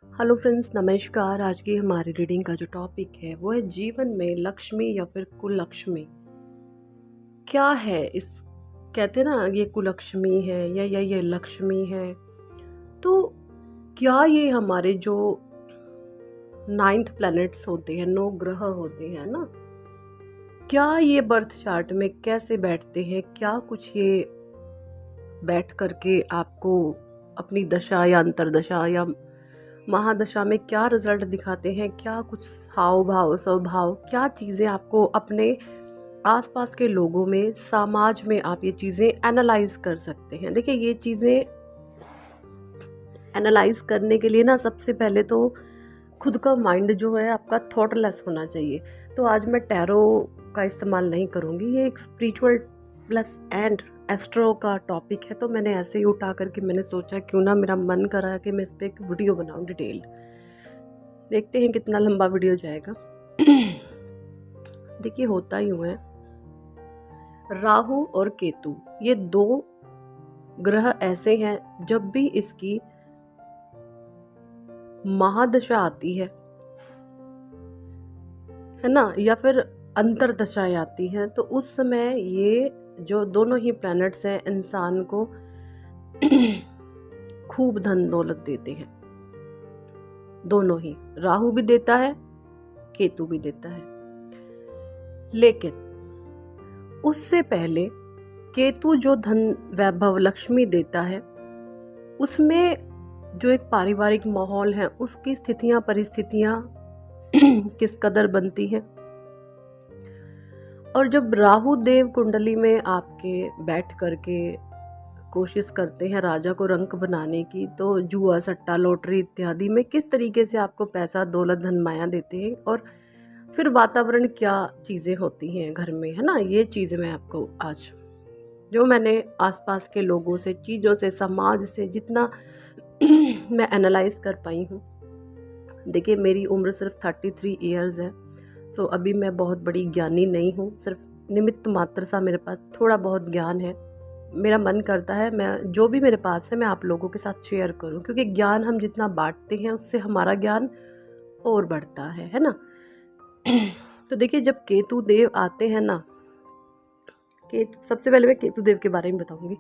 Hello friends, नमस्कार। आज की हमारी रीडिंग का जो टॉपिक है वो है जीवन में लक्ष्मी या फिर कुलक्ष्मी क्या है। इस कहते हैं ना, ये कुलक्ष्मी है या ये लक्ष्मी है। तो क्या ये हमारे जो 9th प्लैनेट्स होते हैं, 9 ग्रह होते हैं ना, क्या ये बर्थ चार्ट में कैसे बैठते हैं? क्या कुछ ये बैठ करके आपको अपनी दशा या अंतरदशा या महादशा में क्या रिजल्ट दिखाते हैं? क्या कुछ हाव भाव स्वभाव, क्या चीज़ें आपको अपने आसपास के लोगों में, समाज में आप ये चीज़ें एनालाइज कर सकते हैं। देखिए, ये चीज़ें एनालाइज करने के लिए ना सबसे पहले तो खुद का माइंड जो है आपका थॉटलेस होना चाहिए। तो आज मैं टैरो का इस्तेमाल नहीं करूँगी, ये एक स्पिरिचुअल प्लस एंड एस्ट्रो का टॉपिक है। तो मैंने ऐसे ही उठा करके मैंने सोचा क्यों ना, मेरा मन करा कि मैं इस पर एक वीडियो बनाऊँ डिटेल्ड। देखते हैं कितना लंबा वीडियो जाएगा। देखिए, होता यूँ है, राहु और केतु ये 2 ग्रह ऐसे हैं, जब भी इसकी महादशा आती है ना, या फिर अंतरदशाएं आती हैं, तो उस समय ये जो दोनों ही प्लैनेट्स हैं इंसान को खूब धन दौलत देते हैं। दोनों ही, राहु भी देता है, केतु भी देता है। लेकिन उससे पहले केतु जो धन वैभव लक्ष्मी देता है, उसमें जो एक पारिवारिक माहौल है, उसकी स्थितियां परिस्थितियां किस कदर बनती हैं। और जब राहु देव कुंडली में आपके बैठ करके कोशिश करते हैं राजा को रंक बनाने की, तो जुआ सट्टा लॉटरी इत्यादि में किस तरीके से आपको पैसा दौलत धन माया देते हैं, और फिर वातावरण क्या चीज़ें होती हैं घर में, है ना। ये चीज़ें मैं आपको आज, जो मैंने आसपास के लोगों से, चीज़ों से, समाज से जितना मैं एनालाइज कर पाई हूँ। देखिए, मेरी उम्र सिर्फ 33 ईयर्स है। सो अभी मैं बहुत बड़ी ज्ञानी नहीं हूँ, सिर्फ निमित्त मात्र सा मेरे पास थोड़ा बहुत ज्ञान है। मेरा मन करता है मैं जो भी मेरे पास है मैं आप लोगों के साथ शेयर करूं, क्योंकि ज्ञान हम जितना बांटते हैं उससे हमारा ज्ञान और बढ़ता है ना। तो देखिए, जब केतु देव आते हैं ना, केतु, सबसे पहले मैं केतु देव के बारे में बताऊंगी।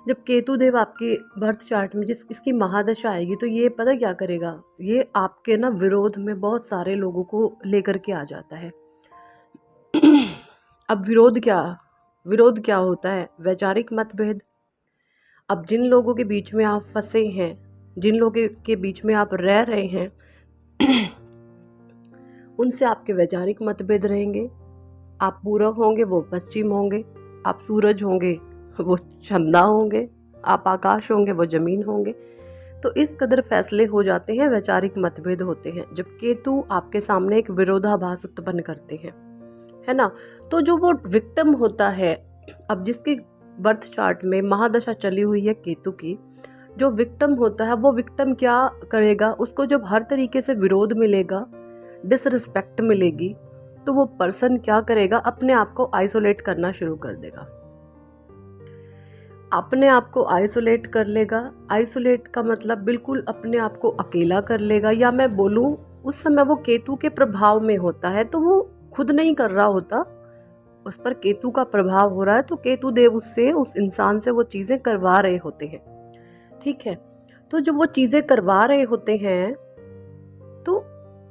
जब केतु देव आपके बर्थ चार्ट में जिस इसकी महादशा आएगी, तो ये पता क्या करेगा, ये आपके ना विरोध में बहुत सारे लोगों को लेकर के आ जाता है। अब विरोध क्या होता है? वैचारिक मतभेद। अब जिन लोगों के बीच में आप फंसे हैं, जिन लोगों के बीच में आप रह रहे हैं, उनसे आपके वैचारिक मतभेद रहेंगे। आप पूरब होंगे, वो पश्चिम होंगे। आप सूरज होंगे, वो चंदा होंगे। आप आकाश होंगे, वो जमीन होंगे। तो इस कदर फैसले हो जाते हैं, वैचारिक मतभेद होते हैं, जब केतु आपके सामने एक विरोधाभास उत्पन्न करते हैं, है ना। तो जो वो विक्टिम होता है, अब जिसकी बर्थ चार्ट में महादशा चली हुई है केतु की, जो विक्टिम होता है वो विक्टिम क्या करेगा, उसको जब हर तरीके से विरोध मिलेगा, डिसरिस्पेक्ट मिलेगी, तो वो पर्सन क्या करेगा, अपने आप को आइसोलेट करना शुरू कर देगा। अपने आप को आइसोलेट कर लेगा। आइसोलेट का मतलब बिल्कुल अपने आप को अकेला कर लेगा, या मैं बोलूँ उस समय वो केतु के प्रभाव में होता है, तो वो खुद नहीं कर रहा होता, उस पर केतु का प्रभाव हो रहा है। तो केतु देव उससे, उस इंसान से वो चीज़ें करवा रहे होते हैं, ठीक है। तो जब वो चीज़ें करवा रहे होते हैं, तो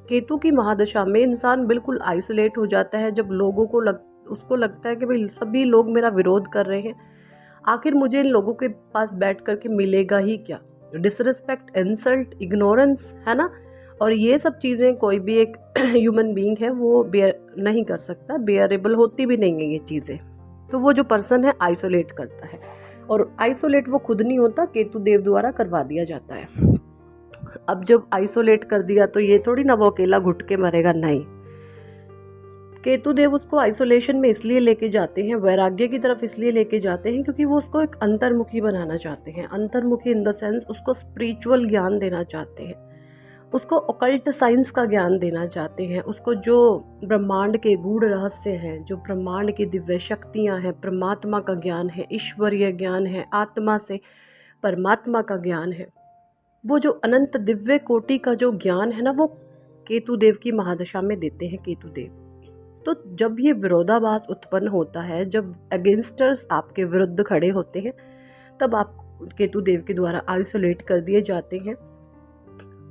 केतु की महादशा में इंसान बिल्कुल आइसोलेट हो जाता है। जब लोगों को उसको लगता है कि भाई सभी लोग मेरा विरोध कर रहे हैं, आखिर मुझे इन लोगों के पास बैठ करके मिलेगा ही क्या? डिसरिस्पेक्ट, इंसल्ट, इग्नोरेंस, है ना। और ये सब चीज़ें कोई भी एक ह्यूमन बीइंग है वो बेयर नहीं कर सकता, बेयरेबल होती भी नहीं है ये चीज़ें। तो वो जो पर्सन है आइसोलेट करता है, और आइसोलेट वो खुद नहीं होता, केतु देव द्वारा करवा दिया जाता है। अब जब आइसोलेट कर दिया, तो ये थोड़ी ना वो अकेला घुट के मरेगा, नहीं। केतु देव उसको आइसोलेशन में इसलिए लेके जाते हैं, वैराग्य की तरफ इसलिए लेके जाते हैं, क्योंकि वो उसको एक अंतर्मुखी बनाना चाहते हैं। अंतर्मुखी इन द सेंस उसको स्पिरिचुअल ज्ञान देना चाहते हैं, उसको ऑकल्ट साइंस का ज्ञान देना चाहते हैं, उसको जो ब्रह्मांड के गूढ़ रहस्य हैं, जो ब्रह्मांड की दिव्य शक्तियाँ हैं, परमात्मा का ज्ञान है, ईश्वरीय ज्ञान है, आत्मा से परमात्मा का ज्ञान है, वो जो अनंत दिव्य कोटि का जो ज्ञान है ना, वो केतु देव की महादशा में देते हैं केतु देव। तो जब ये विरोधाभास उत्पन्न होता है, जब अगेंस्टर्स आपके विरुद्ध खड़े होते हैं, तब आप केतु देव के द्वारा आइसोलेट कर दिए जाते हैं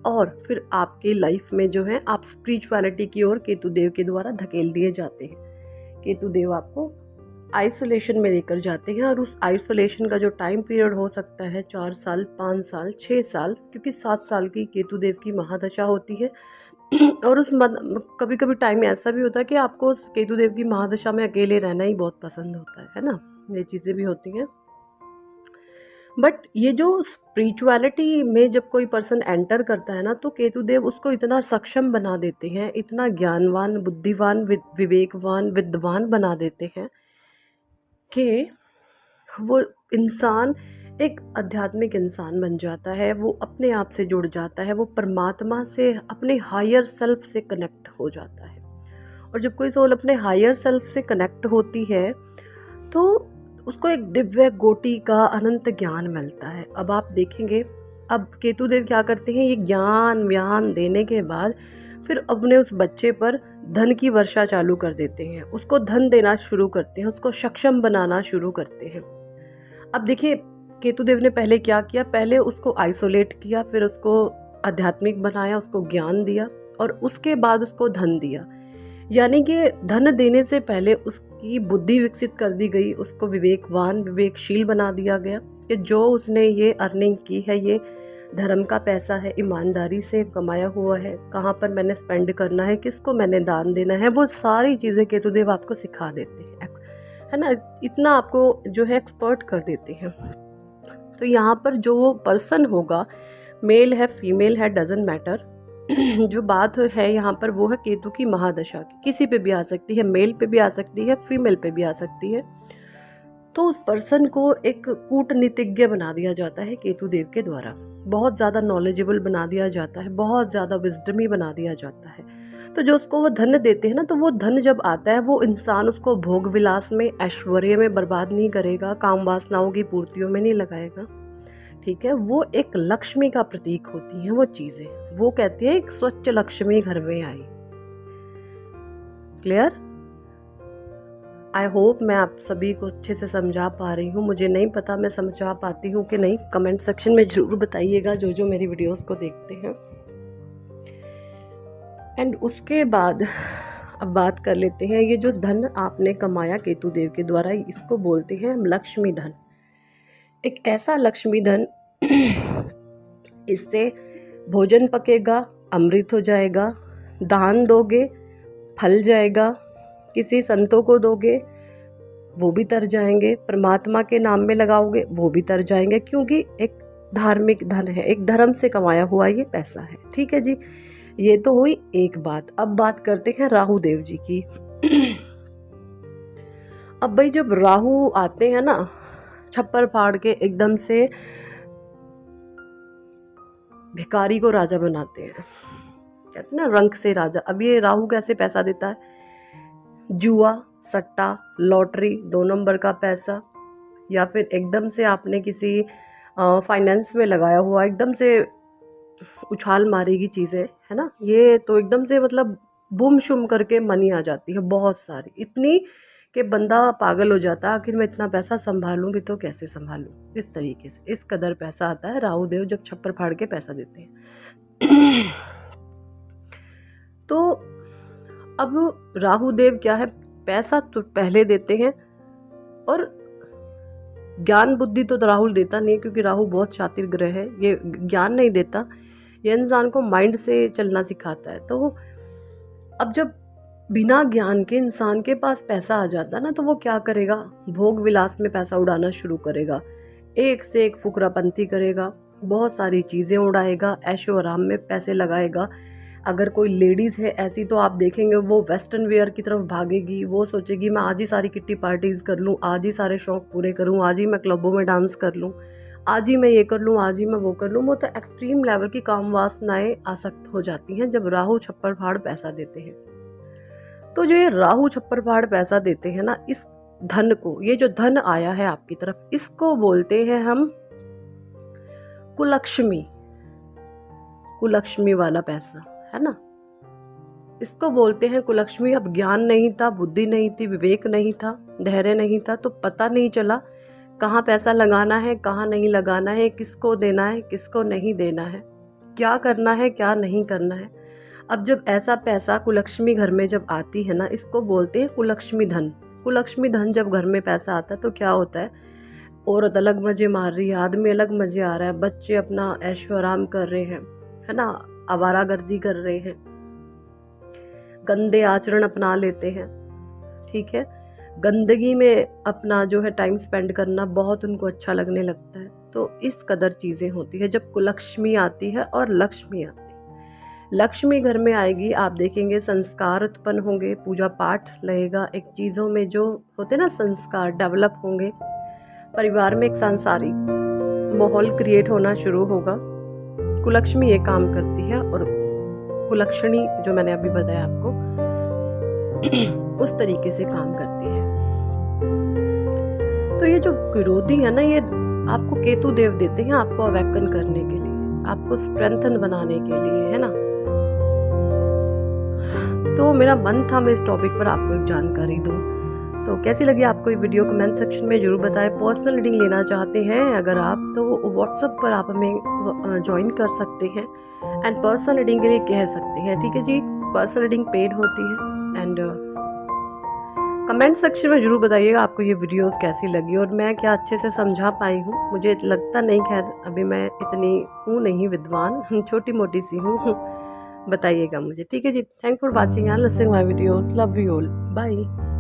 और फिर आपकी लाइफ में जो है आप स्पिरिचुअलिटी की ओर केतु देव के द्वारा धकेल दिए जाते हैं। केतु देव आपको आइसोलेशन में लेकर जाते हैं और उस आइसोलेशन का जो टाइम पीरियड हो सकता है 4 साल, 5 साल, 6 साल, क्योंकि 7 साल की केतु देव की महादशा होती है। और उस कभी कभी टाइम ऐसा भी होता है कि आपको उस केतु देव की महादशा में अकेले रहना ही बहुत पसंद होता है ना, ये चीज़ें भी होती हैं। बट ये जो स्पिरिचुअलिटी में जब कोई पर्सन एंटर करता है ना, तो केतु देव उसको इतना सक्षम बना देते हैं, इतना ज्ञानवान, बुद्धिवान, विवेकवान, विद्वान बना देते हैं कि वो इंसान एक आध्यात्मिक इंसान बन जाता है। वो अपने आप से जुड़ जाता है, वो परमात्मा से, अपने हायर सेल्फ से कनेक्ट हो जाता है। और जब कोई सोल अपने हायर सेल्फ से कनेक्ट होती है तो उसको एक दिव्य कोटि का अनंत ज्ञान मिलता है। अब आप देखेंगे, अब केतु देव क्या करते हैं, ये ज्ञान व्यान देने के बाद फिर अपने उस बच्चे पर धन की वर्षा चालू कर देते हैं, उसको धन देना शुरू करते हैं, उसको सक्षम बनाना शुरू करते हैं। अब देखिए केतु देव ने पहले क्या किया, पहले उसको आइसोलेट किया, फिर उसको आध्यात्मिक बनाया, उसको ज्ञान दिया और उसके बाद उसको धन दिया। यानी कि धन देने से पहले उसकी बुद्धि विकसित कर दी गई, उसको विवेकवान, विवेकशील बना दिया गया कि जो उसने ये अर्निंग की है, ये धर्म का पैसा है, ईमानदारी से कमाया हुआ है, कहाँ पर मैंने स्पेंड करना है, किसको मैंने दान देना है, वो सारी चीज़ें केतुदेव आपको सिखा देते हैं, है ना। इतना आपको जो है एक्सपर्ट कर देते हैं। तो यहाँ पर जो वो पर्सन होगा, मेल है फीमेल है डजेंट मैटर, जो बात है यहाँ पर वो है केतु की महादशा की। किसी पे भी आ सकती है, मेल पे भी आ सकती है, फीमेल पे भी आ सकती है। तो उस पर्सन को एक कूटनीतिज्ञ बना दिया जाता है केतु देव के द्वारा, बहुत ज़्यादा नॉलेजेबल बना दिया जाता है, बहुत ज़्यादा विजडमी बना दिया जाता है। तो जो उसको वो धन देते हैं ना, तो वो धन जब आता है, वो इंसान उसको भोग विलास में, ऐश्वर्य में बर्बाद नहीं करेगा, काम वासनाओं की पूर्तियों में नहीं लगाएगा, ठीक है। वो एक लक्ष्मी का प्रतीक होती हैं वो चीज़ें, वो कहती है एक स्वच्छ लक्ष्मी घर में आई। क्लियर? आई होप मैं आप सभी को अच्छे से समझा पा रही हूँ। मुझे नहीं पता मैं समझा पाती हूँ कि नहीं, कमेंट सेक्शन में ज़रूर बताइएगा जो जो मेरी वीडियोस को देखते हैं। एंड उसके बाद अब बात कर लेते हैं, ये जो धन आपने कमाया केतु देव के द्वारा, इसको बोलते हैं हम लक्ष्मी धन। एक ऐसा लक्ष्मी धन, इससे भोजन पकेगा, अमृत हो जाएगा, दान दोगे फल जाएगा, किसी संतों को दोगे वो भी तर जाएंगे, परमात्मा के नाम में लगाओगे वो भी तर जाएंगे, क्योंकि एक धार्मिक धन है, एक धर्म से कमाया हुआ ये पैसा है। ठीक है जी, ये तो हुई एक बात। अब बात करते हैं राहु देव जी की। अब भाई जब राहु आते हैं ना, छप्पर फाड़ के एकदम से भिखारी को राजा बनाते हैं, कहते हैं ना रंक से राजा। अब ये राहु कैसे पैसा देता है, जुआ, सट्टा, लॉटरी, 2 नंबर का पैसा, या फिर एकदम से आपने किसी फाइनेंस में लगाया हुआ, एकदम से उछाल मारेगी चीज़ें, है ना। ये तो एकदम से मतलब बुम शुम करके मनी आ जाती है बहुत सारी, इतनी कि बंदा पागल हो जाता है, आखिर मैं इतना पैसा संभालूं भी तो कैसे संभालूं। इस तरीके से इस कदर पैसा आता है राहु देव जब छप्पर फाड़ के पैसा देते हैं। तो अब राहु देव क्या है, पैसा तो पहले देते हैं, और ज्ञान बुद्धि तो राहुल देता नहीं, क्योंकि राहु बहुत शातिर ग्रह है, ये ज्ञान नहीं देता, ये इंसान को माइंड से चलना सिखाता है। तो अब जब बिना ज्ञान के इंसान के पास पैसा आ जाता है ना, तो वो क्या करेगा, भोग विलास में पैसा उड़ाना शुरू करेगा, एक से एक फुकरापंती करेगा, बहुत सारी चीज़ें उड़ाएगा, ऐशो आराम में पैसे लगाएगा। अगर कोई लेडीज़ है ऐसी, तो आप देखेंगे वो वेस्टर्न वेयर की तरफ भागेगी, वो सोचेगी मैं आज ही सारी किट्टी पार्टीज़ कर लूँ, आज ही सारे शौक़ पूरे करूँ, आज ही मैं क्लबों में डांस कर लूँ, आज ही मैं ये कर लूँ, आज ही मैं वो कर लूँ। वो तो एक्सट्रीम लेवल की काम वासनाएँ आसक्त हो जाती हैं जब राहु छप्पर फाड़ पैसा देते हैं। तो जो ये राहु छप्पर फाड़ पैसा देते हैं ना, इस धन को, ये जो धन आया है आपकी तरफ, इसको बोलते हैं हम कुलक्ष्मी। कुलक्ष्मी वाला पैसा, है ना। इसको बोलते हैं कुलक्ष्मी। अब ज्ञान नहीं था, बुद्धि नहीं थी, विवेक नहीं था, धैर्य नहीं था, तो पता नहीं चला कहाँ पैसा लगाना है, कहाँ नहीं लगाना है, किसको देना है, किसको नहीं देना है, क्या करना है, क्या नहीं करना है। अब जब ऐसा पैसा कुलक्ष्मी घर में जब आती है ना, इसको बोलते हैं कुलक्ष्मी धन। कुलक्ष्मी धन जब घर में पैसा आता है तो क्या होता है, औरत अलग मज़े मार रही है, आदमी अलग मज़े आ रहा है, बच्चे अपना ऐशो आराम कर रहे हैं, है ना, आवारागर्दी कर रहे हैं, गंदे आचरण अपना लेते हैं, ठीक है, गंदगी में अपना जो है टाइम स्पेंड करना बहुत उनको अच्छा लगने लगता है। तो इस कदर चीज़ें होती है जब कुलक्ष्मी आती है और लक्ष्मी आती है। लक्ष्मी घर में आएगी, आप देखेंगे संस्कार उत्पन्न होंगे, पूजा पाठ लगेगा, एक चीज़ों में जो होते ना संस्कार डेवलप होंगे, परिवार में एक सांसारिक माहौल क्रिएट होना शुरू होगा। कुलक्ष्मी ये काम करती है और कुलक्षणी जो मैंने अभी बताया आपको उस तरीके से काम करती है। तो ये जो विरोधी है ना, ये आपको केतु देव देते हैं आपको अवेकन करने के लिए, आपको स्ट्रेंथन बनाने के लिए, है ना। तो मेरा मन था मैं इस टॉपिक पर आपको एक जानकारी दूं। तो कैसी लगी आपको ये वीडियो, कमेंट सेक्शन में ज़रूर बताएं। पर्सनल रीडिंग लेना चाहते हैं अगर आप, तो व्हाट्सएप पर आप हमें ज्वाइन कर सकते हैं एंड पर्सनल रीडिंग के लिए कह सकते हैं, ठीक है जी। पर्सनल रीडिंग पेड होती है एंड कमेंट सेक्शन में ज़रूर बताइएगा आपको ये वीडियोस कैसी लगी और मैं क्या अच्छे से समझा पाई हूँ। मुझे लगता नहीं, खैर अभी मैं इतनी हूँ नहीं विद्वान, छोटी मोटी सी हूँ, बताइएगा मुझे, ठीक है जी। Thank for watching and listening my videos, love you all, bye.